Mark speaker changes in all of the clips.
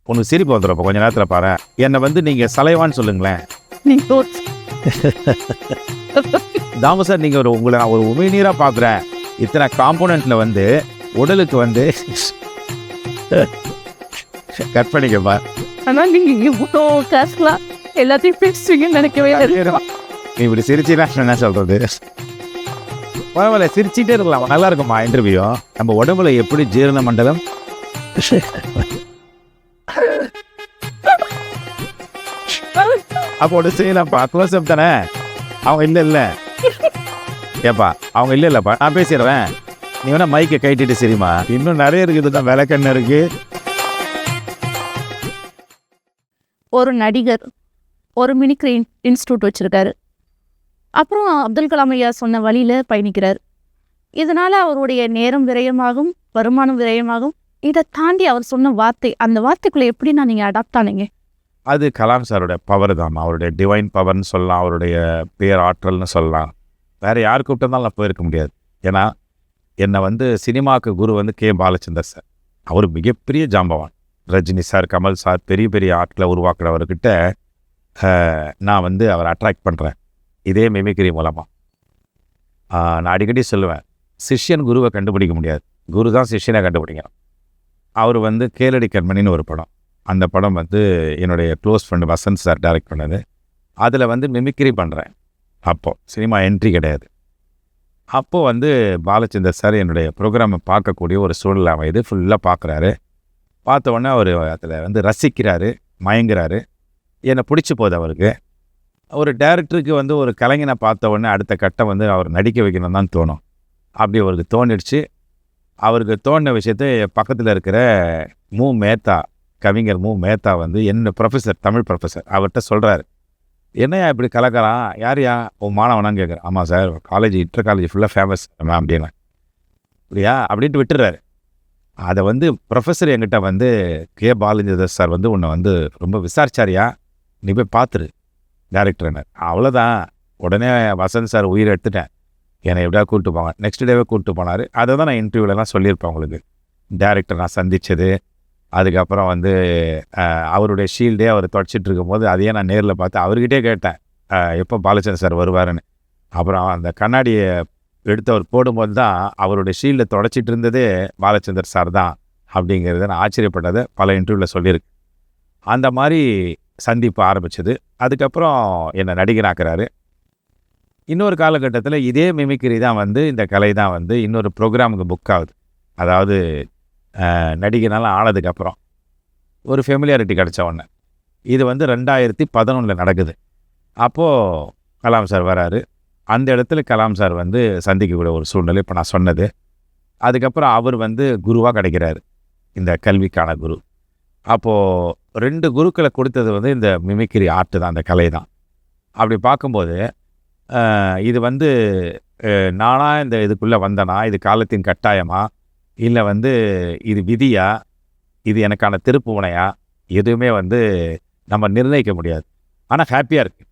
Speaker 1: உனக்கு சிரிப்பு வந்துடும் கொஞ்ச நேரத்தில் பாரு. என்னை வந்து நீங்கள் சலைவான்னு சொல்லுங்களேன். தாமு சார், நீங்கள் உங்களை நான் ஒரு உமிழ்நீராக பார்க்குறேன். இத்தனை காம்போனண்ட்டில் வந்து உடலுக்கு வந்து கட் பண்ணிக்கப்பா.
Speaker 2: ஆனால் நீங்கள் இவ்வளோ கேஷ்லாம் எல்லாத்தையும் பேசுவீங்கன்னு நினைக்கவே இல்லை.
Speaker 1: நீ இப்படி சிரிச்சினா என்ன சொல்கிறது? பரவாயில்ல, சிரிச்சிட்டே இருக்கலாம். நல்லா இருக்குமா இன்டர்வியூ? நம்ம உடம்புல எப்படி ஜீரண மண்டலம் அப்போ ஒன்று செய்யலாம்ப்பா. க்ளோஸ்அப் தானே? அவங்க இல்லை ஏப்பா, அவங்க இல்லைப்பா, நான் பேசிடுறேன். நீ வேணா மைக்கை கைட்டிட்டு சரிம்மா. இன்னும் நிறைய இருக்குது தான், விளக்கண்ணு இருக்கு.
Speaker 2: ஒரு நடிகர் ஒரு மிமிக்ரி இன்ஸ்டியூட் வச்சுருக்காரு. அப்புறம் அப்துல் கலாம் ஐயா சொன்ன வழியில் பயணிக்கிறார். இதனால் அவருடைய நேரம் விரயமாகும், வருமானம் விரயமாகும். இதை தாண்டி அவர் சொன்ன வார்த்தை, அந்த வார்த்தைக்குள்ளே எப்படின்னா நீங்கள் அடாப்ட் ஆனீங்க?
Speaker 1: அது கலாம் சாரோட பவர் தான். அவருடைய டிவைன் பவர்னு சொல்லலாம், அவருடைய பேர் ஆற்றல்னு சொல்லலாம். வேறு யார் கூப்பிட்டு நான் போயிருக்க முடியாது. ஏன்னா என்னை வந்து சினிமாவுக்கு குரு வந்து கே பாலச்சந்தர் சார். அவர் மிகப்பெரிய ஜாம்பவான். ரஜினி சார், கமல் சார், பெரிய பெரிய ஆட்களை உருவாக்குறவர்கிட்ட நான் வந்து அவரை அட்ராக்ட் பண்ணுறேன் இதே மிமிக்ரி மூலமாக. நான் அடிக்கடி சொல்லுவேன், சிஷ்யன் குருவை கண்டுபிடிக்க முடியாது, குரு தான் சிஷ்யனை கண்டுபிடிக்கணும். அவர் வந்து கேளடி கண்மணின்னு ஒரு படம், அந்த படம் வந்து என்னுடைய close friend Vasanth sir direct பண்ணது. அதில் வந்து மிமிக்ரி பண்ணுறேன். அப்போது சினிமா என்ட்ரி கிடையாது. அப்போது வந்து பாலச்சந்தர் சார் என்னுடைய ப்ரோக்ராமை பார்க்கக்கூடிய ஒரு சூழ்நிலை அமைது. ஃபுல்லாக பார்க்குறாரு. பார்த்த உடனே அவர் அதில் வந்து ரசிக்கிறாரு, மயங்குறாரு. என்னை பிடிச்சி போகுது அவருக்கு. ஒரு டைரக்டருக்கு வந்து ஒரு கலைஞனை பார்த்த உடனே அடுத்த கட்டம் வந்து அவர் நடிக்க வைக்கணும் தான் தோணும். அப்படி அவருக்கு தோணிடுச்சு. அவருக்கு தோணின விஷயத்தை பக்கத்தில் இருக்கிற மு மேத்தா, கவிஞர் மு மேத்தா வந்து என்ன ப்ரொஃபஸர், தமிழ் ப்ரொஃபஸர், அவர்கிட்ட சொல்கிறாரு, என்னையா இப்படி கலக்கிறான், யாரையா உன் மாணவனான்னு கேட்குறேன். ஆமாம் சார், காலேஜ் இன்டர் காலேஜ் ஃபுல்லாக ஃபேமஸ் மேம் அப்படின்னு. அப்படியா அப்படின்ட்டு விட்டுறாரு. அதை வந்து ப்ரொஃபஸர் என்கிட்ட வந்து கே பாலச்சந்தர் சார் வந்து உன்னை வந்து ரொம்ப விசாரிச்சாரியா, நீ போய் பார்த்துரு டேரக்டர்னு. அவ்வளோதான். உடனே வசந்த் சார் உயிரை எடுத்துட்டேன், என்னை எப்படியா கூப்பிட்டு போங்க. நெக்ஸ்ட் டேவே கூப்பிட்டு போனார். அதை தான் நான் இன்டர்வியூலலாம் சொல்லியிருப்பேன் உங்களுக்கு. டேரக்டர் நான் சந்தித்தது, அதுக்கப்புறம் வந்து அவருடைய ஷீல்டே அவர் தொடச்சிட்டு இருக்கும்போது அதையே நான் நேரில் பார்த்து அவர்கிட்டே கேட்டேன் எப்போ பாலச்சந்தர் சார் வருவாருன்னு. அப்புறம் அந்த கண்ணாடியை எடுத்து அவர் போடும்போது தான் அவருடைய ஷீல்டை தொடச்சிட்டு இருந்ததே பாலச்சந்தர் சார் தான் அப்படிங்கிறத நான் ஆச்சரியப்பட்டதை பல இன்டர்வியூவில் சொல்லியிருக்கு. அந்த மாதிரி சந்திப்பு ஆரம்பிச்சது. அதுக்கப்புறம் என்னை நடிகனாக்குறாரு. இன்னொரு காலகட்டத்தில் இதே மிமிக்ரி தான் வந்து, இந்த கலை தான் வந்து இன்னொரு ப்ரோக்ராமுக்கு புக் ஆகுது. அதாவது நடிகனால் ஆனதுக்கப்புறம் ஒரு ஃபெமிலியாரிட்டி கிடச்ச உடனே. இது வந்து 2011 நடக்குது. அப்போது கலாம் சார் வராரு. அந்த இடத்துல கலாம் சார் வந்து சந்திக்கக்கூடிய ஒரு சூழ்நிலை இப்போ நான் சொன்னது. அதுக்கப்புறம் அவர் வந்து குருவாக கிடைக்கிறாரு, இந்த கல்விக்கான குரு. அப்போது 2 குருக்களை கொடுத்தது வந்து இந்த மிமிக்ரி ஆர்ட்டு தான், அந்த கலை தான். அப்படி பார்க்கும்போது இது வந்து நானாக இந்த இதுக்குள்ளே வந்தேனா, இது காலத்தின் கட்டாயமா, இல்லை வந்து இது விதியா, இது எனக்கான திருப்பு முனையா, எதுவுமே வந்து நம்ம நிர்ணயிக்க முடியாது. ஆனால் ஹாப்பியாக இருக்குது.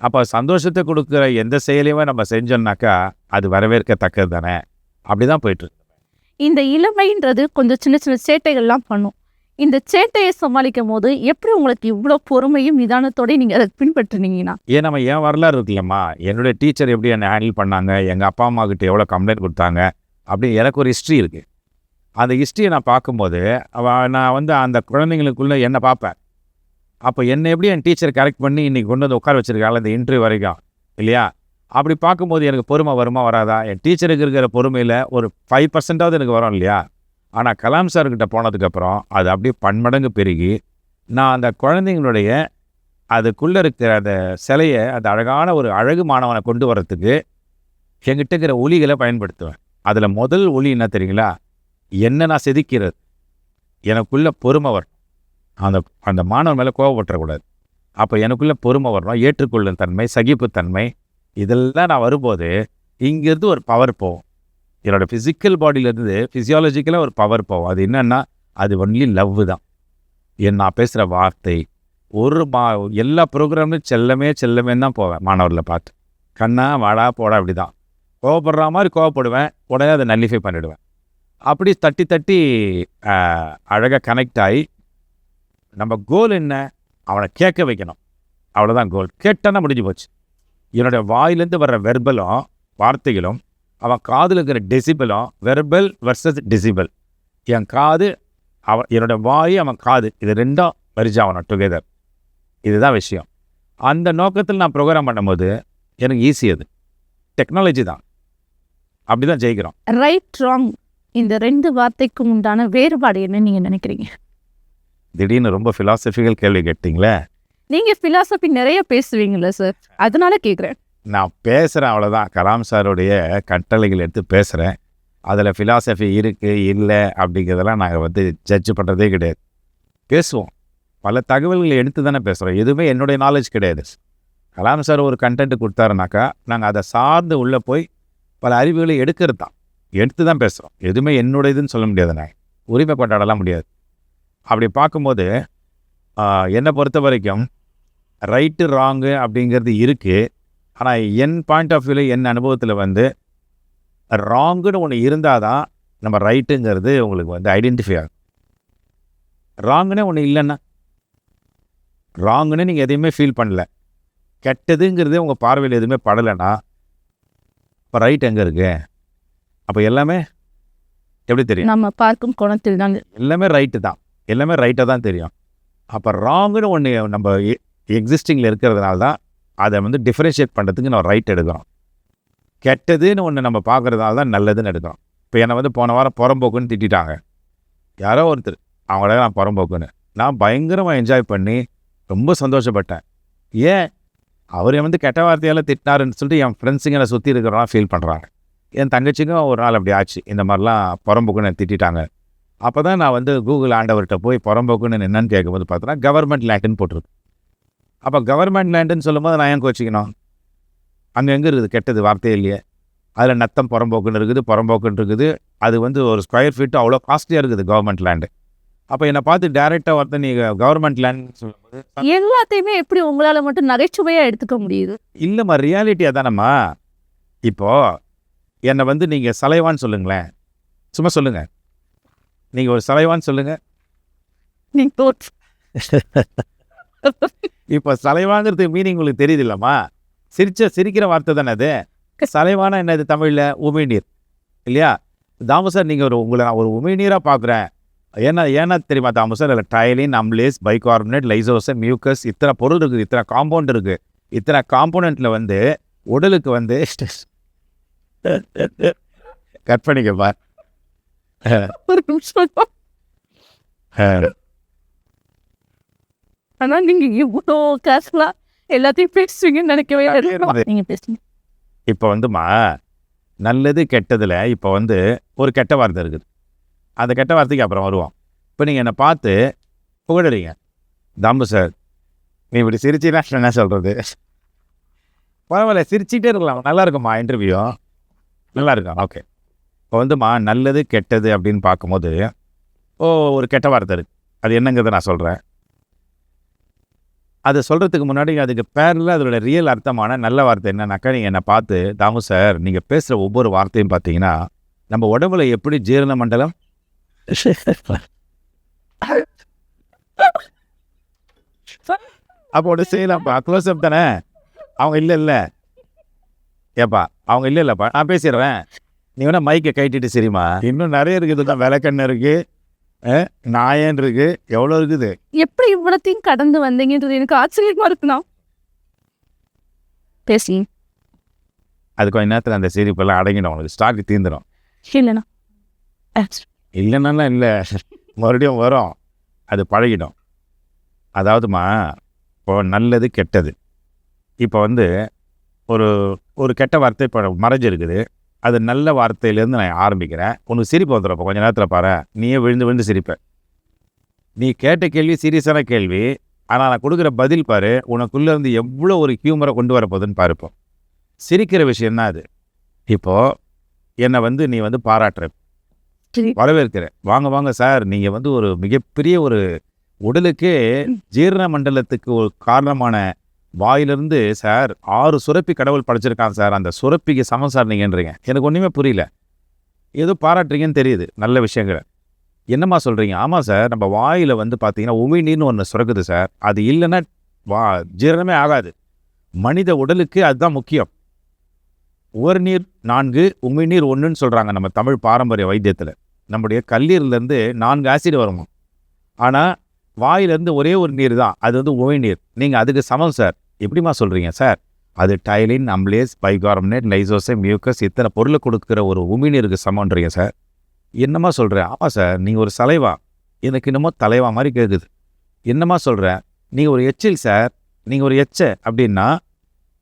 Speaker 1: அப்போ சந்தோஷத்தை கொடுக்குற எந்த செயலையுமே நம்ம செஞ்சோம்னாக்கா அது வரவேற்கத்தக்கது தானே. அப்படி தான் போயிட்டுருக்கு.
Speaker 2: இந்த இளமைன்றது கொஞ்சம் சின்ன சின்ன சேட்டைகள்லாம் பண்ணும். இந்த சேட்டையை சமாளிக்கும் போது எப்படி உங்களுக்கு இவ்வளோ பொறுமையும் நிதானத்தோடய நீங்கள் அதை பின்பற்றுனீங்கன்னா?
Speaker 1: நம்ம ஏன் வரலாறு இருக்குல்லம்மா, என்னுடைய டீச்சர் எப்படி என்னை ஹேண்டில் பண்ணாங்க, எங்கள் அப்பா அம்மா கிட்ட எவ்வளோ கம்ப்ளைண்ட் கொடுத்தாங்க, அப்படி எனக்கு ஒரு ஹிஸ்ட்ரி இருக்குது. அந்த ஹிஸ்ட்ரியை நான் பார்க்கும்போது நான் வந்து அந்த குழந்தைங்களுக்குள்ளே என்னை பார்ப்பேன். அப்போ என்னை எப்படி என் டீச்சர் கரெக்ட் பண்ணி இன்றைக்கி கொண்டு வந்து உட்கார வச்சுருக்காங்க இந்த இன்டர்வியூ வரைக்கும், இல்லையா? அப்படி பார்க்கும்போது எனக்கு பொறுமை வருமா வராதா? என் டீச்சருக்கு இருக்கிற பொறுமையில் ஒரு 5% எனக்கு வரும் இல்லையா? ஆனால் கலாம் சார்கிட்ட போனதுக்கப்புறம் அது அப்படியே பன்மடங்கு பெருகி நான் அந்த குழந்தைங்களுடைய அதுக்குள்ளே இருக்கிற அந்த சிலையை, அந்த அழகான ஒரு அழகு மாணவனை கொண்டு வரத்துக்கு என்கிட்ட இருக்கிற ஒலிகளை பயன்படுத்துவேன். அதில் முதல் ஒலி என்ன தெரியுங்களா? என்ன நான் செதுக்கிறது. எனக்குள்ளே பொறுமை வரணும். அந்த மாணவன் மேலே கோபப்பட்டுறக்கூடாது. அப்போ எனக்குள்ளே பொறுமை வரணும், ஏற்றுக்கொள்ளும் தன்மை, சகிப்புத்தன்மை, இதெல்லாம் நான் வரும்போது இங்கேருந்து ஒரு பவர் போகும். என்னோடய ஃபிசிக்கல் பாடியிலேருந்து ஃபிசியாலஜிக்கலாக ஒரு பவர் போகும். அது என்னென்னா அது ஒன்லி லவ் தான். நான் பேசுகிற வார்த்தை எல்லா ப்ரோக்ராம்லையும் செல்லமேன்னு தான் போவேன். மாணவர்களை பார்த்து கண்ணா வாடா போடா அப்படி தான். கோவப்படுற மாதிரி கோவப்படுவேன், உடனே அதை நல்லிஃபை பண்ணிவிடுவேன். அப்படி தட்டி அழகாக கனெக்ட் ஆகி நம்ம கோல் என்ன? அவனை கேட்க வைக்கணும். அவ்வளோதான் கோல். கேட்டானா முடிஞ்சு போச்சு. என்னுடைய வாயிலேருந்து வர்ற வெர்பலும் வார்த்தைகளும் அவன் காதில் இருக்கிற டெசிபலும், வெர்பல் வர்சஸ் டெசிபல், என் காது என்னோட வாய் அவன் காது, இது ரெண்டும் மரிஜ் ஆகணும் டுகெதர். இதுதான் விஷயம். அந்த நோக்கத்தில் நான் ப்ரோக்ராம் பண்ணும்போது எனக்கு ஈஸி. அது டெக்னாலஜி தான். அப்படி தான் ஜெயிக்கிறோம்.
Speaker 2: ரைட் ராங் இந்த 2 வார்த்தைக்கும் உண்டான வேறுபாடு என்ன நீங்கள் நினைக்கிறீங்க?
Speaker 1: திடீர்னு ரொம்ப ஃபிலாசபிக்கல் கேள்வி கேட்டிங்களே.
Speaker 2: நீங்கள் ஃபிலாசபி நிறைய பேசுவீங்களே சார், அதனால கேட்குறேன்.
Speaker 1: நான் பேசுகிறேன், அவ்வளோதான். கலாம் சாருடைய கட்டளைகள் எடுத்து பேசுகிறேன். அதில் ஃபிலாசபி இருக்குது இல்லை அப்படிங்கிறதெல்லாம் நாங்கள் வந்து ஜட்ஜ் பண்ணுறதே கிடையாது. பேசுவோம், பல தகவல்களை எடுத்து தானே பேசுகிறோம். எதுவுமே என்னுடைய நாலேஜ் கிடையாது. கலாம் சார் ஒரு கண்டென்ட் கொடுத்தாருனாக்கா நாங்கள் அதை சார்ந்து உள்ளே போய் பல அறிவுகளை எடுத்து தான் பேசுகிறோம். எதுவுமே என்னுடையதுன்னு சொல்ல முடியாது. நான் உரிமை கொண்டாடலாம் முடியாது. அப்படி பார்க்கும்போது என்னை பொறுத்த வரைக்கும் ரைட்டு ராங்கு அப்படிங்கிறது இருக்குது. ஆனால் என் பாயிண்ட் ஆஃப் வியூவில், என் அனுபவத்தில் வந்து ராங்குன்னு ஒன்று இருந்தால் தான் நம்ம ரைட்டுங்கிறது உங்களுக்கு வந்து ஐடென்டிஃபை ஆகும். ராங்குன்னே ஒன்று இல்லைன்னா, ராங்குன்னு நீங்கள் எதையுமே ஃபீல் பண்ணல, கெட்டதுங்கிறது உங்கள் பார்வையில் எதுவுமே படலைன்னா, இப்போ ரைட் எங்கே இருக்கு? அப்போ எல்லாமே எப்படி தெரியும்?
Speaker 2: நம்ம பார்க்கும் கோணத்தில் தான்.
Speaker 1: எல்லாமே ரைட்டு தான், எல்லாமே ரைட்டாக தான் தெரியும். அப்போ ராங்குன்னு ஒன்று நம்ம எக்ஸிஸ்டிங்கில் இருக்கிறதுனால தான் அதை வந்து டிஃப்ரென்ஷியேட் பண்ணுறதுக்கு நம்ம ரைட் எடுக்கிறோம். கெட்டதுன்னு ஒன்று நம்ம பார்க்குறதுனால தான் நல்லதுன்னு எடுக்கிறோம். இப்போ என்னை வந்து போன வாரம் புறம்போக்குன்னு திட்டாங்க யாரோ ஒருத்தர். அவங்கள நான் புறம்போக்குன்னு நான் பயங்கரமாக என்ஜாய் பண்ணி ரொம்ப சந்தோஷப்பட்டேன். ஏன் அவர் வந்து கெட்ட வார்த்தையால் திட்டினாருன்னு சொல்லிட்டு என் ஃப்ரெண்ட்ஸுங்க என்னை சுற்றி இருக்கிறவங்களாம் ஃபீல் பண்ணுறாங்க. என் தங்கச்சிக்கும் ஒரு நாள் அப்படி ஆச்சு, இந்த மாதிரிலாம் புறம்போக்குன்னு திட்டாங்க. அப்போ தான் நான் வந்து கூகுள் ஆண்டவர்கிட்ட போய் புறம்போக்குன்னு என்னன்னு கேட்கும்போது பார்த்தோன்னா கவர்மெண்ட் லேண்டுன்னு போட்டிருக்கு. அப்போ கவர்மெண்ட் லேண்டுன்னு சொல்லும்போது நான் ஏன் கோச்சிக்கணும்? அங்கே எங்கே இருக்குது கெட்டது வார்த்தையே இல்லையே. அதில் நத்தம் புறம்போக்குன்னு இருக்குது. அது வந்து ஒரு ஸ்கொயர் ஃபீட்டு அவ்வளோ காஸ்ட்லியாக இருக்குது கவர்மெண்ட் லேண்டு. அப்போ என்னை பார்த்து டேரெக்டாக ஒருத்தர் நீங்கள் கவர்மெண்ட் லேண்டுன்னு சொல்லும்போது
Speaker 2: எல்லாத்தையுமே எப்படி உங்களால் மட்டும் நகைச்சுவையாக எடுத்துக்க முடியுது?
Speaker 1: இல்லைம்மா, ரியாலிட்டியாக தானம்மா. இப்போது என்னை வந்து நீங்கள் சலைவான்னு சொல்லுங்களேன், சும்மா சொல்லுங்கள். நீங்கள் ஒரு சலைவான்னு சொல்லுங்கள். இப்போ சலைவாங்கிறது மீனிங் உங்களுக்கு தெரியுது இல்லைம்மா? சிரிக்கிற வார்த்தை தானே அது. சலைவானா என்னது தமிழில்? உமிழ்நீர் இல்லையா? தாமு சார், நீங்கள் உங்களை நான் ஒரு உமிழ்நீராக பார்க்குறேன். ஏன்னா தெரியுமா தாமு சார், அதில் டைலின், அம்லேஸ், பைகார்பனேட், லைசோசம், மியூக்கஸ், இத்தனை பொருள் இருக்குது, இத்தனை காம்பவுண்ட் இருக்குது. இத்தனை காம்போனண்ட்டில் வந்து உடலுக்கு வந்து கட் பண்ணிக்கப்பா.
Speaker 2: ஒரு நிமிஷம். ஆனால் நீங்கள் இவ்வளோ கேஷுவலாக எல்லாத்தையும் பேசுவீங்கன்னு நினைக்கவே இல்லை. நீங்கள் பேசுங்க.
Speaker 1: இப்போ வந்துமா நல்லது கெட்டதில் இப்போ வந்து ஒரு கெட்ட வார்த்தை இருக்குது. அந்த கெட்ட வார்த்தைக்கு அப்புறம் வருவோம். இப்போ நீங்கள் என்னை பார்த்து புகழுறீங்க, தாம்பு சார் நீ இப்படி சிரிச்சினா என்ன சொல்கிறது? பரவாயில்ல, சிரிச்சிட்டே இருக்கலாம், நல்லா இருக்குமா இன்டர்வியூ, நல்லா இருக்கும். ஓகே. இப்போ வந்துமா நல்லது கெட்டது அப்படின்னு பார்க்கும்போது ஒரு கெட்ட வார்த்தை இருக்குது. அது என்னங்கிறத நான் சொல்கிறேன். அது சொல்கிறதுக்கு முன்னாடி அதுக்கு பேரில் அதோட ரியல் அர்த்தமான நல்ல வார்த்தை என்னன்னாக்கா, நீங்கள் என்னை பார்த்து தாமு சார் நீங்கள் பேசுகிற ஒவ்வொரு வார்த்தையும் பார்த்தீங்கன்னா நம்ம உடம்புல எப்படி ஜீரண மண்டலம் அப்போ ஒன்று செய்யலாம்ப்பா. க்ளோஸ்அப் தானே. அவங்க இல்லை ஏப்பா, அவங்க இல்லைப்பா, நான் பேசிடுறேன், நீ வேணா மைக்கை கைட்டிட்டு சரிம்மா. இன்னும் நிறைய இருக்குது தான். விளக்கெண்ணெய் இருக்குது, நாயன் இருக்குது, எவ்வளோ இருக்குது.
Speaker 2: எப்படி இவ்வளோத்தையும் கடந்து வந்தீங்கன்றது எனக்கு ஆச்சரியமா இருக்குண்ணா. பேசி
Speaker 1: அது கொஞ்ச நேரத்தில் அந்த சிரிப்பெல்லாம் அடங்கிடும், உங்களுக்கு ஸ்டாக்கு தீர்ந்துடும்.
Speaker 2: இல்லைண்ணா,
Speaker 1: இல்லைன்னா இல்லை, மறுபடியும் வரும், அது பழகிடும். அதாவதுமா இப்போ நல்லது கெட்டது, இப்போ வந்து ஒரு கெட்ட வார்த்தை இப்போ மறைஞ்சு இருக்குது. அது நல்ல வார்த்தையிலேருந்து நான் ஆரம்பிக்கிறேன். உனக்கு சிரிப்பு வந்துடுறப்போ கொஞ்சம் நேரத்தில் பாரு, நீயே விழுந்து சிரிப்ப. நீ கேட்ட கேள்வி சீரியஸான கேள்வி, ஆனால் நான் கொடுக்குற பதில் பாரு, உனக்குள்ளேருந்து எவ்வளோ ஒரு ஹியூமரை கொண்டு வரப்போகுதுன்னு பாருப்போ. சிரிக்கிற விஷயம்தான் அது. இப்போது என்னை வந்து நீ வந்து பாராட்டுற, வரவேற்கிற, வாங்க சார், நீங்கள் வந்து ஒரு மிகப்பெரிய ஒரு உடலுக்கே ஜீரண மண்டலத்துக்கு ஒரு காரணமான வாயிலிருந்து சார் 6 சுரப்பி கடவுள் படைச்சிருக்கான் சார், அந்த சுரப்பிக்கு சமம் சார் நீங்கன்றீங்க. எனக்கு ஒன்றுமே புரியல. ஏதோ பாராட்டுறீங்கன்னு தெரியுது, நல்ல விஷயங்களை. என்னம்மா சொல்கிறீங்க? ஆமாம் சார், நம்ம வாயில் வந்து பார்த்தீங்கன்னா உமிழ்நீர்னு ஒன்று சுரக்குது சார். அது இல்லைன்னா ஜீரணமே ஆகாது. மனித உடலுக்கு அதுதான் முக்கியம். உவர்நீர் 4, உமிழ்நீர் 1ன்னு சொல்கிறாங்க நம்ம தமிழ் பாரம்பரிய வைத்தியத்தில். நம்முடைய கல்லீரலேருந்து 4 ஆசிட் வருமா. ஆனால் வாயிலேருந்து ஒரே ஒரு நீர் தான், அது வந்து உமிழ்நீர். நீங்கள் அதுக்கு சமம் சார். எப்படிம்மா சொல்கிறீங்க? சார், அது டைலின், அம்லேஸ், பைகார்பனேட், லைசோசைம், மியூக்கஸ் இத்தனை பொருளை கொடுக்குற ஒரு உமிழ்நீருக்கு சமன்றீங்க சார். என்னம்மா சொல்கிறேன்? ஆமாம் சார், நீங்கள் ஒரு சலைவா. எனக்கு என்னமோ தலைவா மாதிரி கேட்குது. என்னம்மா சொல்கிறேன்? நீங்கள் ஒரு எச்சில் சார், நீங்கள் ஒரு எச்ச அப்படின்னா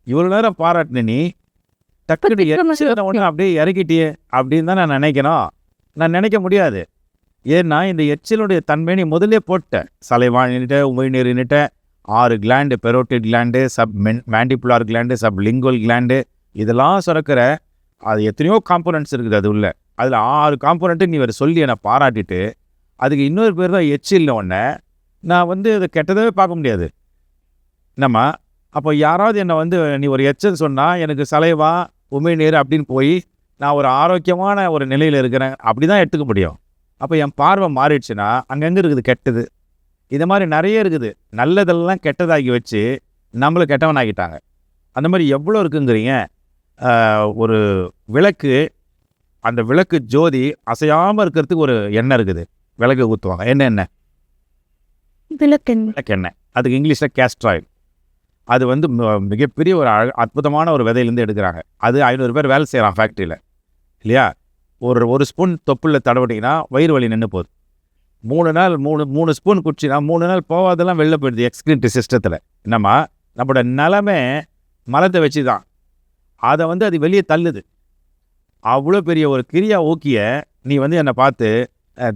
Speaker 1: இவ்வளோ நேரம் பாராட்டின நீ டக்குனு எச்சில் ஒன்று அப்படியே இறக்கிட்டியே அப்படின்னு தான் நான் நினைக்கணும். நான் நினைக்க முடியாது. ஏன்னா இந்த எச்சிலுடைய தன்மை நீ முதல்லே போட்ட. சலைவானிட்ட, உமிழ்நீரின்னுட்ட 6 gland, parotid gland, mandibular gland, sublingual gland, இதெல்லாம் சுரக்கிற அது எத்தனையோ காம்போனன்ட்ஸ் இருக்குது அது உள்ள. அதில் 6 காம்போனண்ட்டு நீ வேறு சொல்லி என்னை பாராட்டிட்டு அதுக்கு இன்னொரு பேர் தான் எச்சில்னு ஒன்று. நான் வந்து அதை கெட்டதாகவே பார்க்க முடியாது. என்னம்மா அப்போ யாராவது என்னை வந்து நீ ஒரு எச்சல் சொன்னால் எனக்கு சலைவா உமிழ்நீர் அப்படின்னு போய் நான் ஒரு ஆரோக்கியமான ஒரு நிலையில் இருக்கிறேன் அப்படி தான் எடுத்துக்க முடியும். அப்போ என் பார்வை மாறிடுச்சுன்னா அங்கங்கே இருக்குது கெட்டது. இது மாதிரி நிறைய இருக்குது. நல்லதெல்லாம் கெட்டதாகி வச்சு நம்மளை கெட்டவனாகிட்டாங்க. அந்த மாதிரி எவ்வளோ இருக்குங்கிறீங்க. ஒரு விளக்கு, அந்த விளக்கு ஜோதி அசையாமல் இருக்கிறதுக்கு ஒரு எண்ணெய் இருக்குது. விளக்கு ஊற்றுவாங்க. என்ன விளக்கெண்ணெய். அதுக்கு இங்கிலீஷில் கேஸ்டர் ஆயில். அது வந்து மிகப்பெரிய ஒரு அற்புதமான ஒரு விதையிலேருந்து எடுக்கிறாங்க. அது 500 பேர் வேலை செய்கிறான் ஃபேக்ட்ரியில் இல்லையா. ஒரு ஸ்பூன் தொப்புளில் தடவிட்டிங்கன்னா வயிறு வலி நின்று போகுது. 3 நாள் 3 ஸ்பூன் குடிச்சின்னா 3 நாள் போகாதெல்லாம் வெளில போயிடுது எக்ஸ்கிரீட்டரி சிஸ்டத்தில். என்னம்மா நம்மளோட நிலமே மலத்தை வச்சு தான். அதை வந்து அது வெளியே தள்ளுது. அவ்வளோ பெரிய ஒரு கிரியா ஊக்கிய நீ வந்து என்னை பார்த்து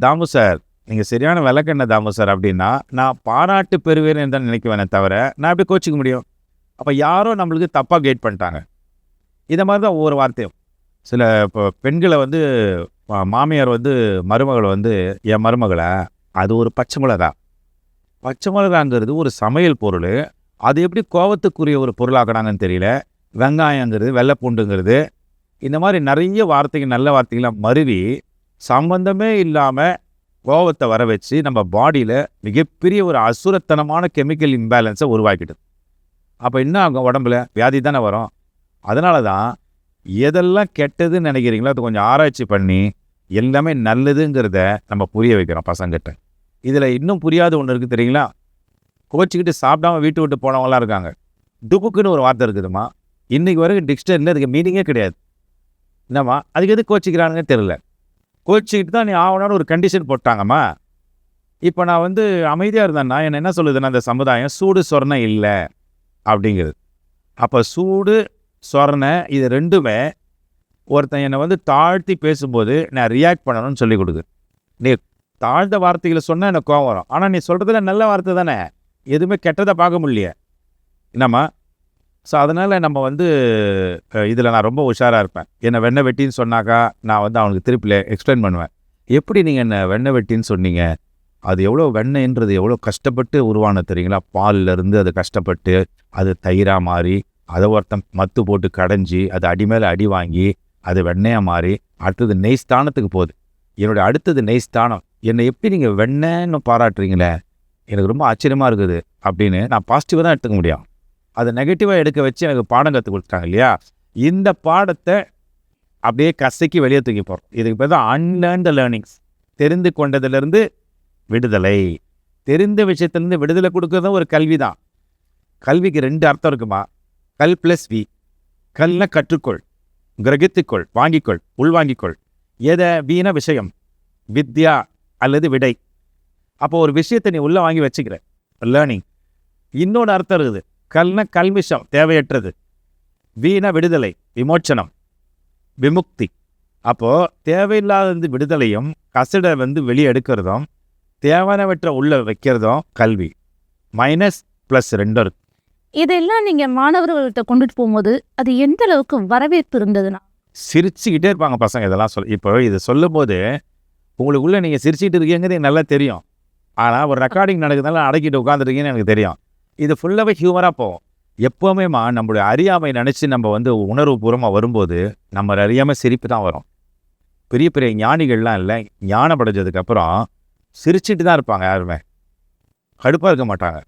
Speaker 1: தாமு சார் நீங்கள் சரியான விளக்கெண்ணெய் தாமு சார் அப்படின்னா நான் பாராட்டு பெறுவேன்னு தான் நினைக்குவேனே தவிர நான் எப்படி கோச்சிக்க முடியும்? அப்போ யாரோ நம்மளுக்கு தப்பாக கைட் பண்ணிட்டாங்க. இதை மாதிரி தான் ஒவ்வொரு வார்த்தையும். சில இப்போ பெண்களை வந்து மாமியார் வந்து மருமகளை வந்து என் மருமகளை அது ஒரு பச்சை மிளகா. பச்சை மிளகாங்கிறது ஒரு சமையல் பொருள். அது எப்படி கோபத்துக்குரிய ஒரு பொருளாக்குனாங்கன்னு தெரியல. வெங்காயங்கிறது, வெள்ளைப்பூண்டுங்கிறது, இந்த மாதிரி நிறைய வார்த்தைகள் நல்ல வார்த்தைகளாக மருவி சம்பந்தமே இல்லாமல் கோபத்தை வர வச்சு நம்ம பாடியில் மிகப்பெரிய ஒரு அசுரத்தனமான கெமிக்கல் இம்பேலன்ஸை உருவாக்கிடுது. அப்போ என்ன ஆகும்? உடம்புல வியாதி தானே வரும். அதனால தான் எதெல்லாம் கெட்டதுன்னு நினைக்கிறீங்களோ அது கொஞ்சம் ஆராய்ச்சி பண்ணி எல்லாமே நல்லதுங்கிறத நம்ம புரிய வைக்கிறோம் பசங்கிட்ட. இதில் இன்னும் புரியாத ஒன்று இருக்குது தெரியுங்களா? கோச்சிக்கிட்டு சாப்பிடாம வீட்டு விட்டு போனவங்களாம் இருக்காங்க. துப்புக்குன்னு ஒரு வார்த்தை இருக்குதுமா. இன்றைக்கி வரைக்கும் டிக்ஷனரியில் அதுக்கு மீனிங்கே கிடையாது. என்னம்மா அதுக்கு எது கோச்சிக்கிறானுங்க தெரியல. கோச்சிக்கிட்டு தான் நீ ஆகணும்னு ஒரு கண்டிஷன் போட்டாங்கம்மா. இப்போ நான் வந்து அமைதியாக இருந்தேன்னா என்ன சொல்லுதுன்னா அந்த சமுதாயம் சூடு சொரணை இல்லை அப்படிங்கிறது. அப்போ சூடு சொரணை இது ரெண்டுமே ஒருத்தன் என்னை வந்து தாழ்த்தி பேசும்போது நான் ரியாக்ட் பண்ணணும்னு சொல்லி கொடுக்குது. நீ தாழ்ந்த வார்த்தைகளை சொன்னால் எனக்கு கோவம் வரும். ஆனால் நீ சொல்கிறதுல நல்ல வார்த்தை தானே, எதுவுமே கெட்டதை பார்க்க முடியலையே. என்னம்மா ஸோ அதனால் நம்ம வந்து இதில் நான் ரொம்ப உஷாராக இருப்பேன். என்னை வெண்ணெய் வெட்டின்னு சொன்னாக்கா நான் வந்து அவனுக்கு திருப்பியில் எக்ஸ்பிளைன் பண்ணுவேன். எப்படி நீங்கள் என்னை வெண்ணெய் வெட்டின்னு சொன்னீங்க? அது எவ்வளோ வெண்ணெய்ன்றது எவ்வளோ கஷ்டப்பட்டு உருவானது தெரியுங்களா? பாலிலேருந்து அது கஷ்டப்பட்டு அது தயிராக மாறி அதை ஒருத்தன் மத்து போட்டு கடைஞ்சி அது அடி மேலே அடி வாங்கி அது வெண்ணெயாக மாறி அடுத்தது நெய் ஸ்தானத்துக்கு போகுது. என்னுடைய அடுத்தது நெய் ஸ்தானம். என்னை எப்படி நீங்கள் வெண்ணெய்ன்னு பாராட்டுறீங்களே, எனக்கு ரொம்ப ஆச்சரியமாக இருக்குது அப்படின்னு நான் பாசிட்டிவாக தான் எடுத்துக்க முடியும். அதை நெகட்டிவாக எடுக்க வச்சு எனக்கு பாடம் கற்றுக் கொடுத்தாங்க இல்லையா? இந்த பாடத்தை அப்படியே கசக்கி வெளியே தூக்கி போகிறோம். இதுக்கு பேர் தான் அன்லேர்ன்ட் லேர்னிங்ஸ். தெரிந்து கொண்டதுலேருந்து விடுதலை. தெரிந்த விஷயத்துலேருந்து விடுதலை கொடுக்குறதும் ஒரு கல்வி தான். கல்விக்கு 2 அர்த்தம் இருக்குமா? கல் ப்ளஸ் வி. கல்னா கற்றுக்கொள், கிரகித்துக்கொள், வாங்கிக்கொள், உள்வாங்கிக்கொள். எதை? வீண விஷயம், வித்யா அல்லது விடை. அப்போ ஒரு விஷயத்தை நீ உள்ளே வாங்கி வச்சுக்கிற லேர்னிங். இன்னொன்று அர்த்தம் இருக்குது. கல்னா கல்மிஷம், தேவையற்றது. வீண விடுதலை, விமோச்சனம், விமுக்தி. அப்போது தேவையில்லாத விடுதலையும் கசடை வந்து வெளியே எடுக்கிறதும் தேவையானவற்றை உள்ள வைக்கிறதும் கல்வி. -+2 இருக்கு.
Speaker 2: இதெல்லாம் நீங்கள் மாணவர்கள்ட்ட கொண்டுட்டு போகும்போது அது எந்த அளவுக்கு வரவேற்பு இருந்ததுன்னா?
Speaker 1: சிரிச்சுக்கிட்டே இருப்பாங்க பசங்க இதெல்லாம் இப்போ இது சொல்லும் போது உங்களுக்குள்ளே நீங்கள் சிரிச்சுக்கிட்டு இருக்கீங்கிறது எனக்கு நல்லா தெரியும். ஆனால் ஒரு ரெக்கார்டிங் நடக்குதுனால அடக்கிட்டு உட்காந்துருக்கீங்கன்னு எனக்கு தெரியும். இது ஃபுல்லாகவே ஹியூமராக போகும். எப்போவுமேமா நம்மளுடைய அறியாமை நினச்சி நம்ம வந்து உணர்வுபூர்வமாக வரும்போது நம்ம அறியாமல் சிரிப்பு தான் வரும். பெரிய பெரிய ஞானிகள்லாம் இல்லை, ஞானம் படைஞ்சதுக்கப்புறம் சிரிச்சிட்டு தான் இருப்பாங்க, யாருமே கடுப்பாக இருக்க மாட்டாங்க.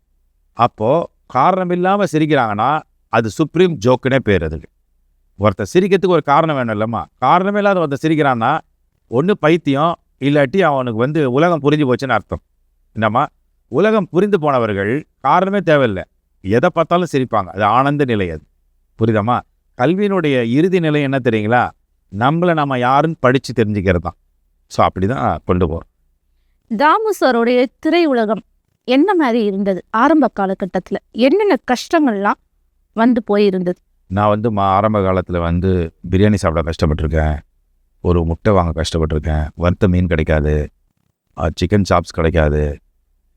Speaker 1: அப்போது காரணம் இல்லாமல் சிரிக்கிறாங்கன்னா அது சுப்ரீம் ஜோக்குன்னே பேர். அதுக்கு ஒருத்தர் சிரிக்கிறதுக்கு ஒரு காரணம் வேணும் இல்லைம்மா. காரணமே இல்லாத ஒருத்தர் சிரிக்கிறான்னா ஒன்று பைத்தியம், இல்லாட்டி அவனுக்கு வந்து உலகம் புரிஞ்சு போச்சுன்னு அர்த்தம். என்னம்மா, உலகம் புரிந்து போனவர்கள் காரணமே தேவையில்லை, எதை பார்த்தாலும் சிரிப்பாங்க. அது ஆனந்த நிலை. அது புரியுதாம்மா? கல்வியினுடைய இறுதி நிலை என்ன தெரியுங்களா? நம்ம யாருன்னு படித்து தெரிஞ்சுக்கிறது தான். ஸோ அப்படி தான் கொண்டு போகிறோம்.
Speaker 2: தாமு சாரோடைய திரையுலகம் என்ன மாதிரி இருந்தது? ஆரம்ப காலகட்டத்தில் என்னென்ன கஷ்டங்கள்லாம் வந்து போயிருந்தது?
Speaker 1: நான் வந்து ஆரம்ப காலத்தில் வந்து பிரியாணி சாப்பிட கஷ்டப்பட்டிருக்கேன், ஒரு முட்டை வாங்க கஷ்டப்பட்டிருக்கேன், வறுத்த மீன் கிடைக்காது, சிக்கன் சாப்ஸ் கிடைக்காது,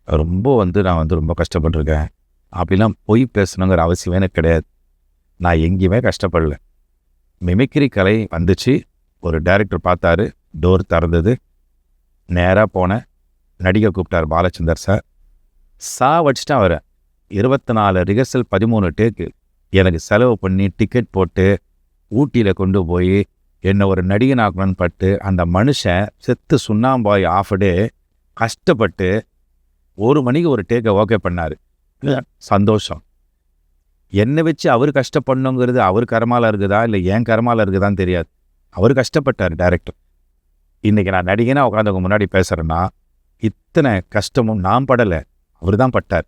Speaker 1: ரொம்ப வந்து நான் வந்து ரொம்ப கஷ்டப்பட்டிருக்கேன். அப்படிலாம் பொய் பேசணுங்கிற அவசியமே எனக்கு கிடையாது. நான் எங்கேயுமே கஷ்டப்படல. மிமிக்ரி கலை வந்துச்சு, ஒரு டைரக்டர் பார்த்தாரு, டோர் திறந்தது, நேராக போனேன். நடிகை கூப்பிட்டார் பாலச்சந்தர் சார் வச்சுட்டு அவரை 24 ரிஹர்சல் 13 டேக்கு எனக்கு செலவு பண்ணி டிக்கெட் போட்டு ஊட்டியில் கொண்டு போய் என்னை ஒரு நடிகன் ஆக்கணும்னு பட்டு அந்த மனுஷன் செத்து சுண்ணாம்பாய் ஆஃப் டே கஷ்டப்பட்டு 1 மணிக்கு ஒரு டேக்கை ஓகே பண்ணார். சந்தோஷம். என்னை வச்சு அவர் கஷ்டப்படணுங்கிறது அவர் கர்மாவில் இருக்குதா இல்லை என் கர்மாவில் இருக்குதான்னு தெரியாது. அவர் கஷ்டப்பட்டார் டைரக்டர். இன்றைக்கி நான் நடிகனாக உட்காந்து முன்னாடி பேசுகிறேன்னா இத்தனை கஷ்டமும் நான் படலை, அவர் தான் பட்டார்.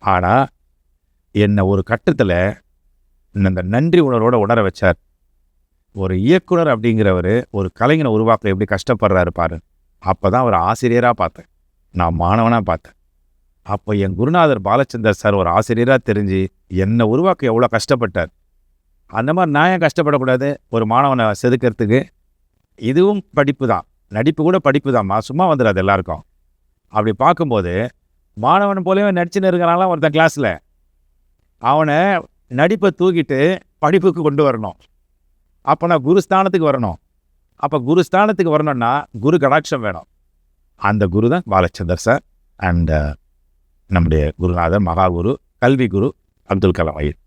Speaker 1: ஆனால் என்னை ஒரு கட்டத்தில் இந்த நன்றி உணர்வோட உணர வச்சார். ஒரு இயக்குனர் அப்படிங்கிறவர் ஒரு கலைஞனை உருவாக்க எப்படி கஷ்டப்படுறாரு பாரு. அப்போ தான் அவர் ஆசிரியராக பார்த்தேன், நான் மாணவனாக பார்த்தேன். அப்போ என் குருநாதர் பாலச்சந்தர் சார் ஒரு ஆசிரியராக தெரிஞ்சு என்னை உருவாக்க எவ்வளோ கஷ்டப்பட்டார். அந்த மாதிரி நான் ஏன் கஷ்டப்படக்கூடாது ஒரு மாணவனை செதுக்கிறதுக்கு? இதுவும் படிப்பு தான், நடிப்பு கூட படிப்பு தான்மா, சும்மா வந்துடாது எல்லாருக்கும். அப்படி பார்க்கும்போது மாணவன் போலவே நடிச்சுன்னு இருக்கிறாங்களா ஒருத்தன் கிளாஸில், அவனை நடிப்பை தூக்கிட்டு படிப்புக்கு கொண்டு வரணும். அப்போ நான் குருஸ்தானத்துக்கு வரணும். அப்போ குருஸ்தானத்துக்கு வரணும்னா குரு கடாட்சம் வேணும். அந்த குரு தான் பாலச்சந்தர் சார் அண்ட் நம்முடைய குருநாதர் மகாகுரு கல்வி குரு அப்துல் கலாம் ஐயர்.